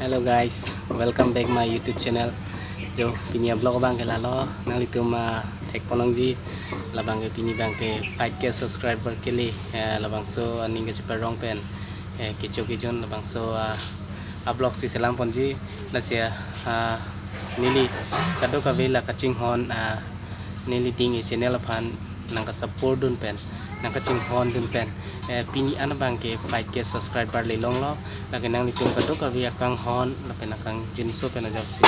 Hello guys, welcome back my YouTube channel. Jo pinya vlog bang ke lalo nang itu ma tek ponong ji labang ke pini bang ke 5k subscriber ke li labang so aning ke super rong pen ke jon labang so vlog si selang pon ji nasia nili kado ka vela kaching hon nili ding channel pan nang ka support dun pen nang kaching hon dun pen pini ana bang ke 5k subscriber le long lo lagi nang nitum kado ka via kang hon lapen kang jinso pen ajak si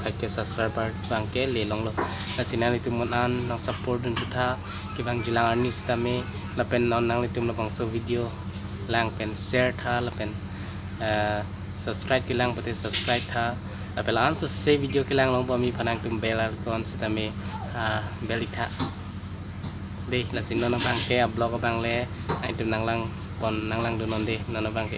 5k subscriber bang ke le long lo na sinan nitum mon an nang support dun kita ki bang jilang arni stame lapen nang nitum labang so video lang pen share tha lapen subscribe ke lang pate subscribe tha lapen an so se video ke lang long pa mi phanang tum bell icon sitame bell itha deh là xin nó bang ke blog bang le ai tum nang lang pon nang lang dunon deh nó bang ke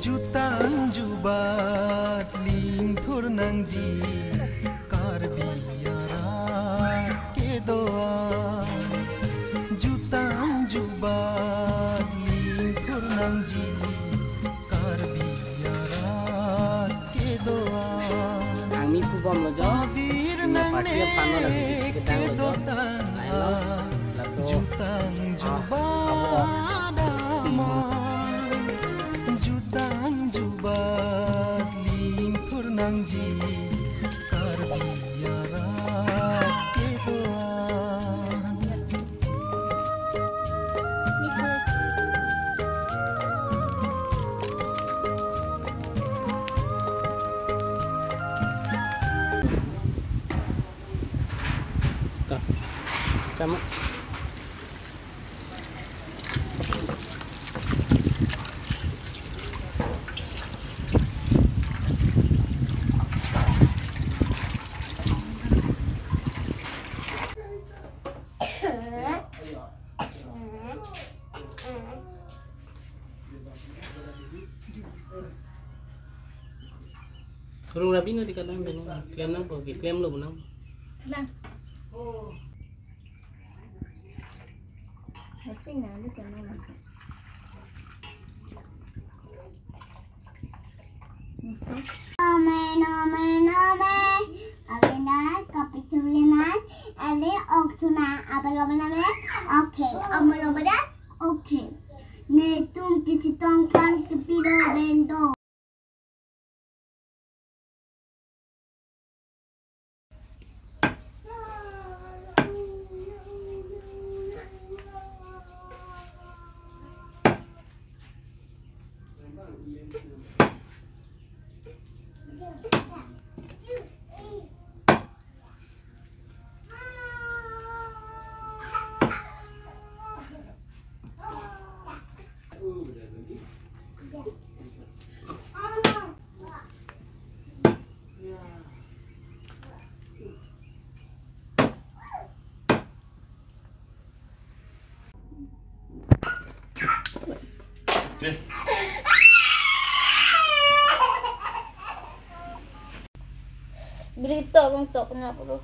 jutang jubat ling thur nang ji kar biara ke doa jutang jubat nang ji kar biara ke doa ami pu bom lo jo vir nang ne ke dotan la so jutang jubada jutang jubat ling thur nang ji kar biara ke doa Kamu Kurung rabi nanti kadang benang klaim nang pergi klaim lo benang lang Hati nga, di ka naman. Nome, abenar, kapitulinan, ade oktuna, abalobaname, okay, amalobada, okay. Ne tum kisi tongkang kepilo bendo. Berita bang tak kenapa tu.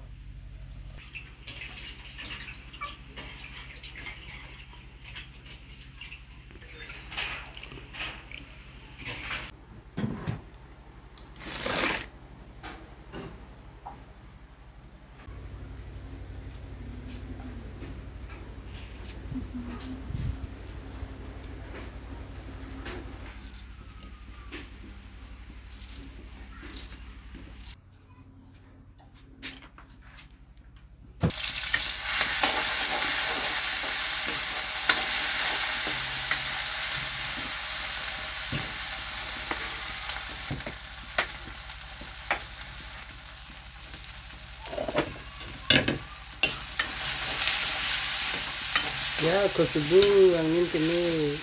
ya kusubu angin kini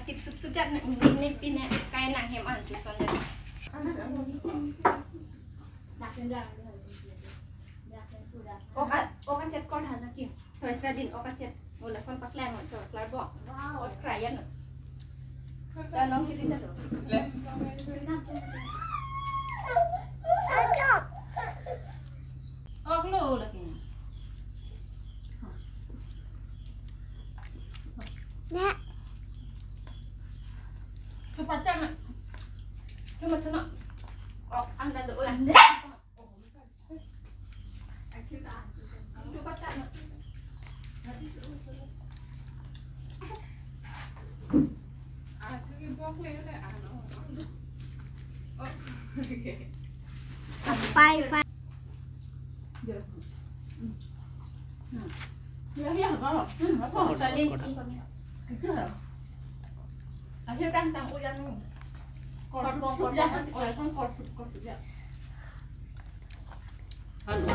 Tip sudah nak ini pindah kain nak hemat tu sana. Oka cet kau dah nak kira. Tuai Sradin oka cet mula son pak lang tu kelar bok. Ot krayan. Dan nong kiri dah tu. Ok lo lagi. Nak. Cepat jangan. Cuma senang. Oh, anda ada ulang. Cepat jangan. Bye bye. Ya, kalau. Apa? Salin. Akhir kan tang uyan ni. Kor ya, orang kan kor ya. Halo.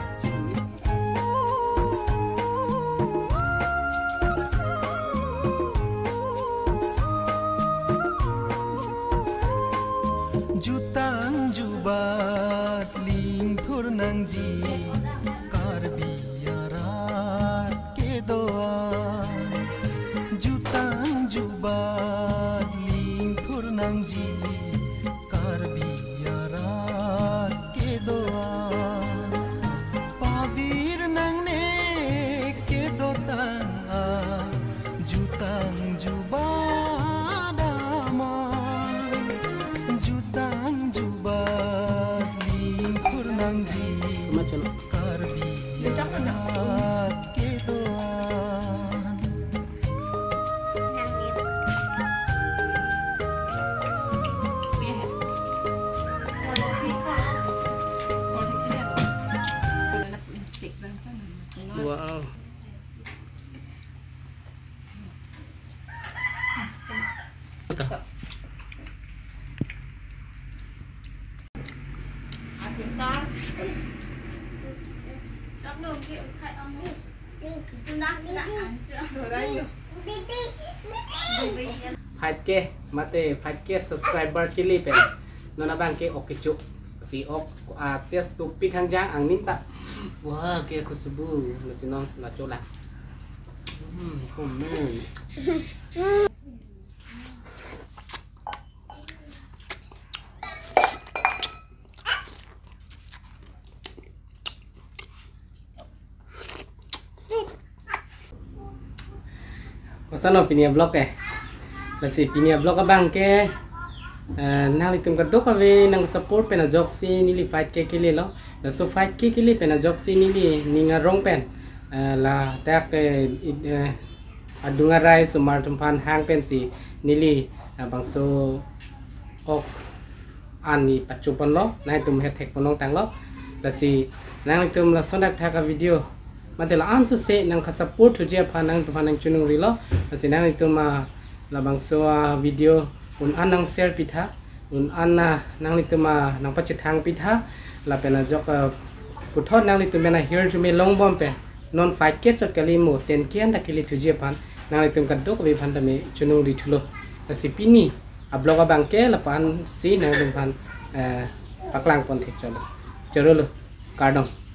Jutang jubat ling thur nang ji kar biarat ke doan jutang jubat ling thur nang ji kar biarat ke doan pavir nang ne ke dotan a jutang jubat Macam karbiat ke doan wow. Fight ke mate fight ke subscriber kili pen nona bang ke oke cuk si ok tes tupik hang jang ang minta wah ke aku subuh nasi non la cola komen Kosan opini blog Lasi opini blog abang ke nang litum kadok kami nang support pena joksi nili fight ke kili lo so fight ke kili pena joksi nili ninga rong pen la tak adunga rai sumar tumpan hang pen si nili bang so ok ani pacupan lo nai tum hetek ponong tang lo lasi nang litum la sonak thaka video Madela ansu se nang ka support tujia panang tu panang chunung rilo asinang itu ma labang soa video un anang share pitha un anna nang itu ma nang pachithang pitha la pena jok puthot nang itu mena here jume long bom pe non fight ke chot kali mo ten kian da kili tujia pan nang itu ka dok we pan tame chunung ri thulo asipini abloga bangke la pan si nang pan paklang pon thik cholo cholo kardong